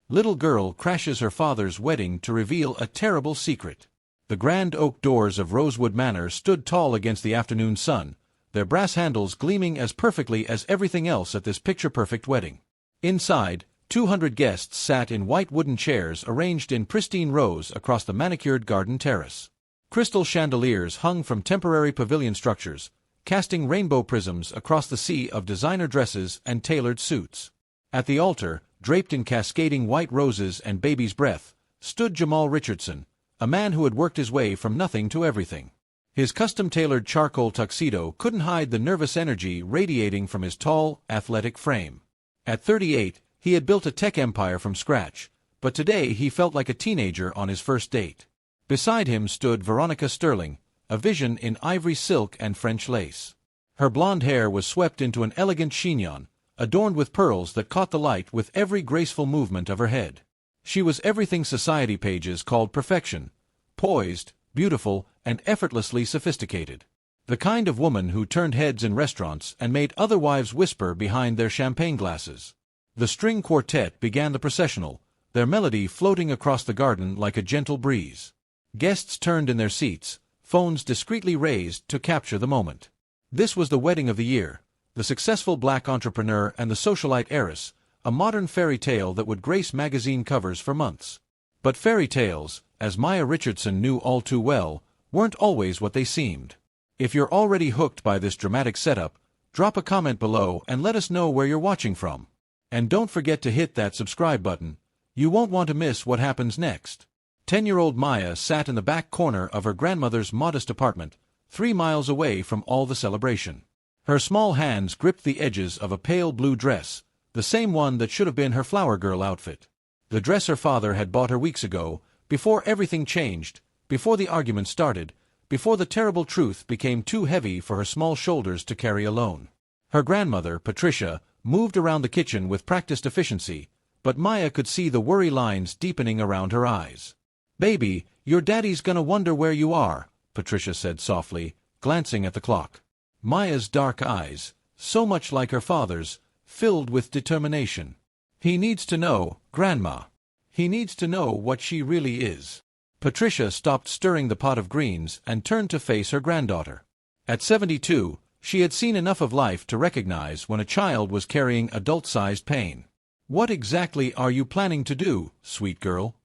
Little girl crashes her father's wedding to reveal a terrible secret. The grand oak doors of Rosewood Manor stood tall against the afternoon sun, their brass handles gleaming as perfectly as everything else at this picture-perfect wedding. Inside, 200 guests sat in white wooden chairs arranged in pristine rows across the manicured garden terrace. Crystal chandeliers hung from temporary pavilion structures, casting rainbow prisms across the sea of designer dresses and tailored suits. At the altar, draped in cascading white roses and baby's breath, stood Jamal Richardson, a man who had worked his way from nothing to everything. His custom-tailored charcoal tuxedo couldn't hide the nervous energy radiating from his tall, athletic frame. At 38, he had built a tech empire from scratch, but today he felt like a teenager on his first date. Beside him stood Veronica Sterling, a vision in ivory silk and French lace. Her blonde hair was swept into an elegant chignon, adorned with pearls that caught the light with every graceful movement of her head. She was everything society pages called perfection, poised, beautiful, and effortlessly sophisticated. The kind of woman who turned heads in restaurants and made other wives whisper behind their champagne glasses. The string quartet began the processional, their melody floating across the garden like a gentle breeze. Guests turned in their seats, phones discreetly raised to capture the moment. This was the wedding of the year, the successful black entrepreneur and the socialite heiress, a modern fairy tale that would grace magazine covers for months. But fairy tales, as Maya Richardson knew all too well, weren't always what they seemed. If you're already hooked by this dramatic setup, drop a comment below and let us know where you're watching from. And don't forget to hit that subscribe button. You won't want to miss what happens next. 10-year-old Maya sat in the back corner of her grandmother's modest apartment, 3 miles away from all the celebration. Her small hands gripped the edges of a pale blue dress, the same one that should have been her flower girl outfit. The dress her father had bought her weeks ago, before everything changed, before the argument started, before the terrible truth became too heavy for her small shoulders to carry alone. Her grandmother, Patricia, moved around the kitchen with practiced efficiency, but Maya could see the worry lines deepening around her eyes. "Baby, your daddy's gonna wonder where you are," Patricia said softly, glancing at the clock. Maya's dark eyes, so much like her father's, filled with determination. "He needs to know, Grandma. He needs to know what she really is." Patricia stopped stirring the pot of greens and turned to face her granddaughter. At 72, she had seen enough of life to recognize when a child was carrying adult-sized pain. "What exactly are you planning to do, sweet girl?"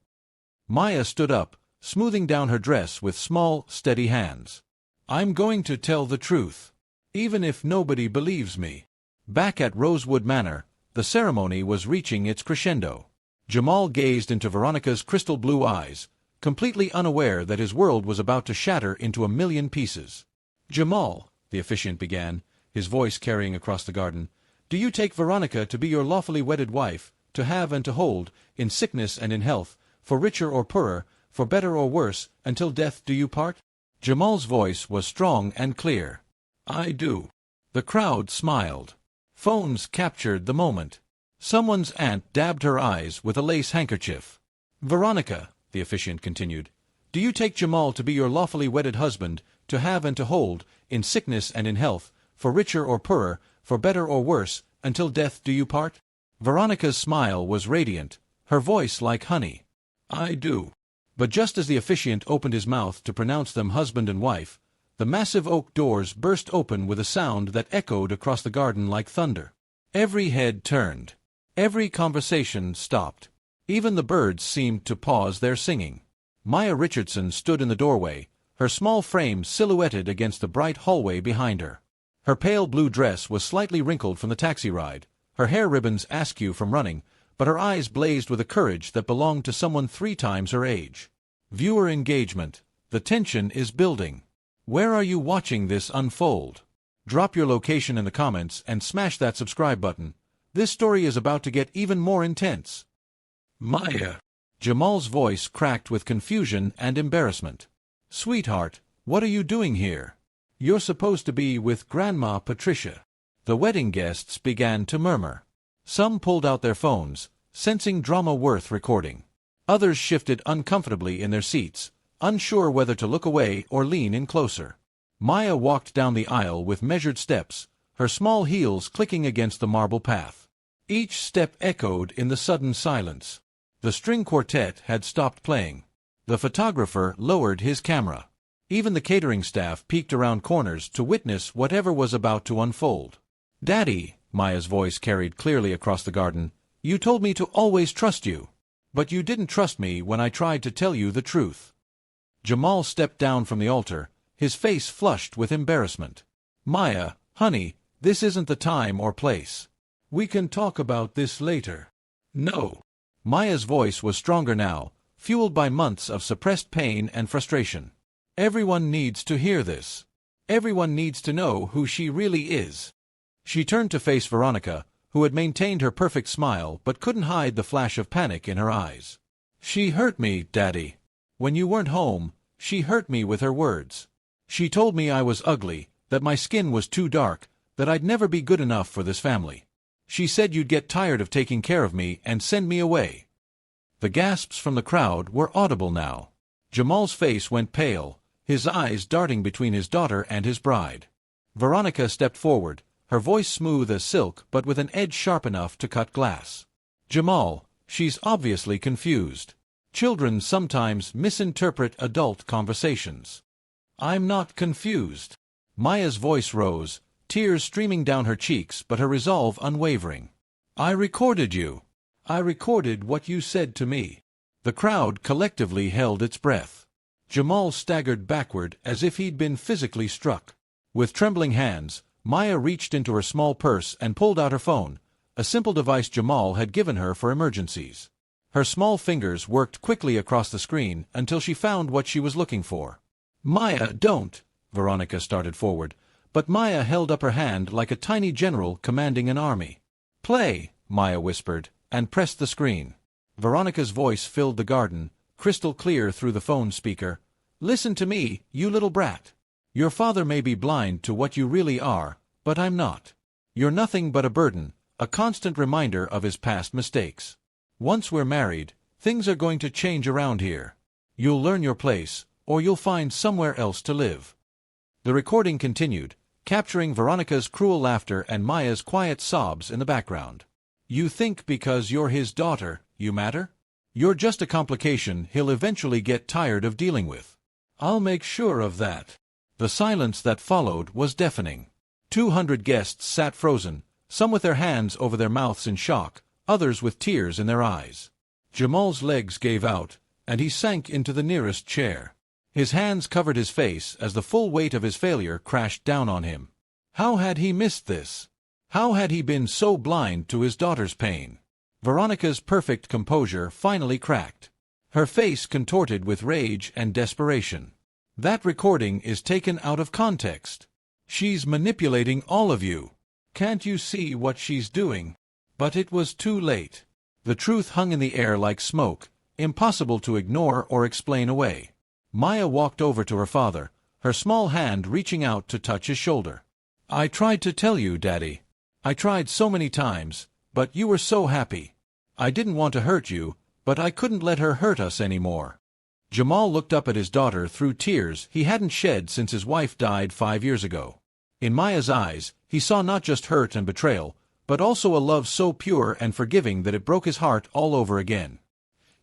Maya stood up, smoothing down her dress with small, steady hands. "I'm going to tell the truth, even if nobody believes me." Back at Rosewood Manor, the ceremony was reaching its crescendo. Jamal gazed into Veronica's crystal blue eyes, completely unaware that his world was about to shatter into a million pieces. "Jamal," the officiant began, his voice carrying across the garden, "do you take Veronica to be your lawfully wedded wife, to have and to hold, in sickness and in health, for richer or poorer, for better or worse, until death do you part?" Jamal's voice was strong and clear. "I do." The crowd smiled. Phones captured the moment. Someone's aunt dabbed her eyes with a lace handkerchief. "Veronica," the officiant continued, "do you take Jamal to be your lawfully wedded husband, to have and to hold, in sickness and in health, for richer or poorer, for better or worse, until death do you part?" Veronica's smile was radiant, her voice like honey. "I do." But just as the officiant opened his mouth to pronounce them husband and wife, the massive oak doors burst open with a sound that echoed across the garden like thunder. Every head turned. Every conversation stopped. Even the birds seemed to pause their singing. Maya Richardson stood in the doorway, her small frame silhouetted against the bright hallway behind her. Her pale blue dress was slightly wrinkled from the taxi ride, her hair ribbons askew from running, but her eyes blazed with a courage that belonged to someone 3 times her age. Viewer engagement. The tension is building. Where are you watching this unfold? Drop your location in the comments and smash that subscribe button. This story is about to get even more intense. "Maya." Jamal's voice cracked with confusion and embarrassment. "Sweetheart, what are you doing here? You're supposed to be with Grandma Patricia." The wedding guests began to murmur. Some pulled out their phones, sensing drama worth recording. Others shifted uncomfortably in their seats, unsure whether to look away or lean in closer. Maya walked down the aisle with measured steps, her small heels clicking against the marble path. Each step echoed in the sudden silence. The string quartet had stopped playing. The photographer lowered his camera. Even the catering staff peeked around corners to witness whatever was about to unfold. "Daddy," Maya's voice carried clearly across the garden, "you told me to always trust you. But you didn't trust me when I tried to tell you the truth." Jamal stepped down from the altar, his face flushed with embarrassment. "Maya, honey, this isn't the time or place. We can talk about this later." "No." Maya's voice was stronger now, fueled by months of suppressed pain and frustration. "Everyone needs to hear this. Everyone needs to know who she really is." She turned to face Veronica, who had maintained her perfect smile but couldn't hide the flash of panic in her eyes. "She hurt me, Daddy. When you weren't home, she hurt me with her words. She told me I was ugly, that my skin was too dark, that I'd never be good enough for this family. She said you'd get tired of taking care of me and send me away." The gasps from the crowd were audible now. Jamal's face went pale, his eyes darting between his daughter and his bride. Veronica stepped forward, her voice smooth as silk but with an edge sharp enough to cut glass. "Jamal, she's obviously confused. Children sometimes misinterpret adult conversations." "I'm not confused." Maya's voice rose, tears streaming down her cheeks but her resolve unwavering. "I recorded you. I recorded what you said to me." The crowd collectively held its breath. Jamal staggered backward as if he'd been physically struck. With trembling hands, Maya reached into her small purse and pulled out her phone, a simple device Jamal had given her for emergencies. Her small fingers worked quickly across the screen until she found what she was looking for. "Maya, don't!" Veronica started forward, but Maya held up her hand like a tiny general commanding an army. "Play," Maya whispered, and pressed the screen. Veronica's voice filled the garden, crystal clear through the phone speaker. "Listen to me, you little brat. Your father may be blind to what you really are, but I'm not. You're nothing but a burden, a constant reminder of his past mistakes. Once we're married, things are going to change around here. You'll learn your place, or you'll find somewhere else to live." The recording continued, capturing Veronica's cruel laughter and Maya's quiet sobs in the background. "You think because you're his daughter, you matter? You're just a complication he'll eventually get tired of dealing with. I'll make sure of that." The silence that followed was deafening. 200 guests sat frozen, some with their hands over their mouths in shock, others with tears in their eyes. Jamal's legs gave out, and he sank into the nearest chair. His hands covered his face as the full weight of his failure crashed down on him. How had he missed this? How had he been so blind to his daughter's pain? Veronica's perfect composure finally cracked. Her face contorted with rage and desperation. "That recording is taken out of context. She's manipulating all of you. Can't you see what she's doing?" But it was too late. The truth hung in the air like smoke, impossible to ignore or explain away. Maya walked over to her father, her small hand reaching out to touch his shoulder. "I tried to tell you, Daddy. I tried so many times, but you were so happy. I didn't want to hurt you, but I couldn't let her hurt us anymore." Jamal looked up at his daughter through tears he hadn't shed since his wife died 5 years ago. In Maya's eyes, he saw not just hurt and betrayal, but also a love so pure and forgiving that it broke his heart all over again.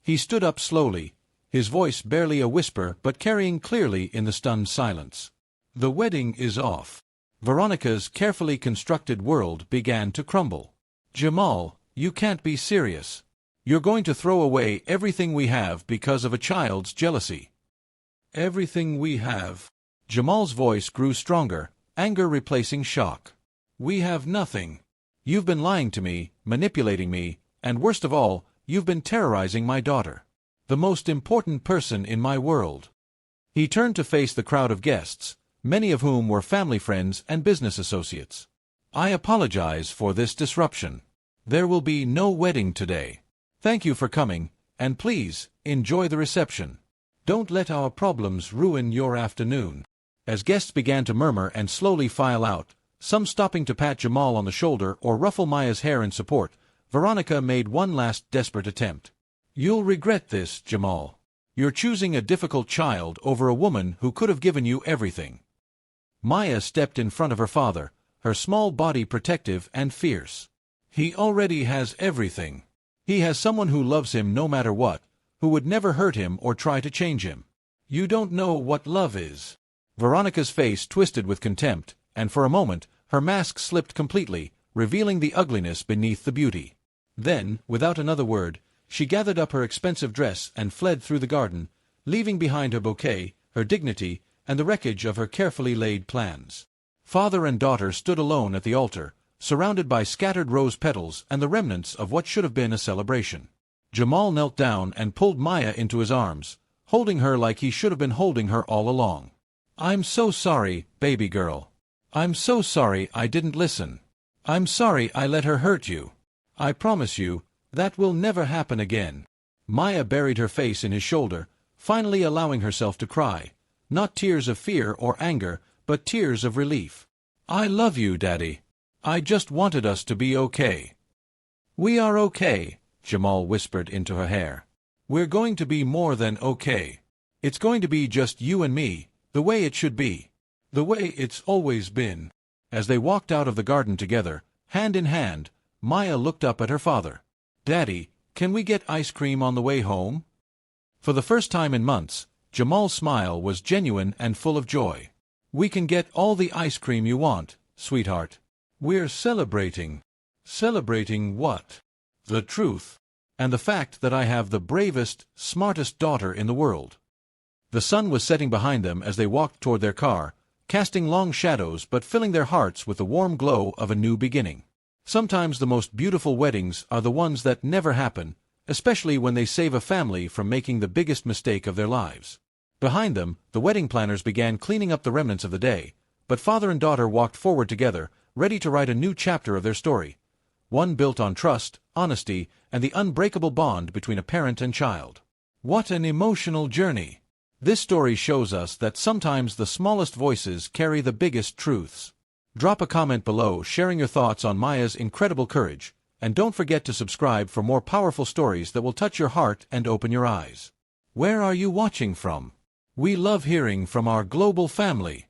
He stood up slowly, his voice barely a whisper but carrying clearly in the stunned silence. "The wedding is off." Veronica's carefully constructed world began to crumble. "Jamal, you can't be serious. You're going to throw away everything we have because of a child's jealousy." "Everything we have?" Jamal's voice grew stronger, anger replacing shock. "We have nothing. You've been lying to me, manipulating me, and worst of all, you've been terrorizing my daughter. The most important person in my world." He turned to face the crowd of guests, many of whom were family friends and business associates. "I apologize for this disruption. There will be no wedding today. Thank you for coming, and please, enjoy the reception. Don't let our problems ruin your afternoon." As guests began to murmur and slowly file out, some stopping to pat Jamal on the shoulder or ruffle Maya's hair in support, Veronica made one last desperate attempt. "You'll regret this, Jamal. You're choosing a difficult child over a woman who could have given you everything." Maya stepped in front of her father, her small body protective and fierce. "He already has everything. He has someone who loves him no matter what, who would never hurt him or try to change him. You don't know what love is. Veronica's face twisted with contempt, and for a moment, her mask slipped completely, revealing the ugliness beneath the beauty. Then, without another word, she gathered up her expensive dress and fled through the garden, leaving behind her bouquet, her dignity, and the wreckage of her carefully laid plans. Father and daughter stood alone at the altar, surrounded by scattered rose petals and the remnants of what should have been a celebration. Jamal knelt down and pulled Maya into his arms, holding her like he should have been holding her all along. "I'm so sorry, baby girl. I'm so sorry I didn't listen. I'm sorry I let her hurt you. I promise you, that will never happen again." Maya buried her face in his shoulder, finally allowing herself to cry, not tears of fear or anger, but tears of relief. "I love you, Daddy. I just wanted us to be okay." "We are okay," Jamal whispered into her hair. "We're going to be more than okay. It's going to be just you and me, the way it should be. The way it's always been." As they walked out of the garden together, hand in hand, Maya looked up at her father. "Daddy, can we get ice cream on the way home?" For the first time in months, Jamal's smile was genuine and full of joy. "We can get all the ice cream you want, sweetheart. We're celebrating." "Celebrating what?" "The truth. And the fact that I have the bravest, smartest daughter in the world." The sun was setting behind them as they walked toward their car, casting long shadows but filling their hearts with the warm glow of a new beginning. Sometimes the most beautiful weddings are the ones that never happen, especially when they save a family from making the biggest mistake of their lives. Behind them, the wedding planners began cleaning up the remnants of the day, but father and daughter walked forward together, ready to write a new chapter of their story, one built on trust, honesty, and the unbreakable bond between a parent and child. What an emotional journey! This story shows us that sometimes the smallest voices carry the biggest truths. Drop a comment below sharing your thoughts on Maya's incredible courage, and don't forget to subscribe for more powerful stories that will touch your heart and open your eyes. Where are you watching from? We love hearing from our global family.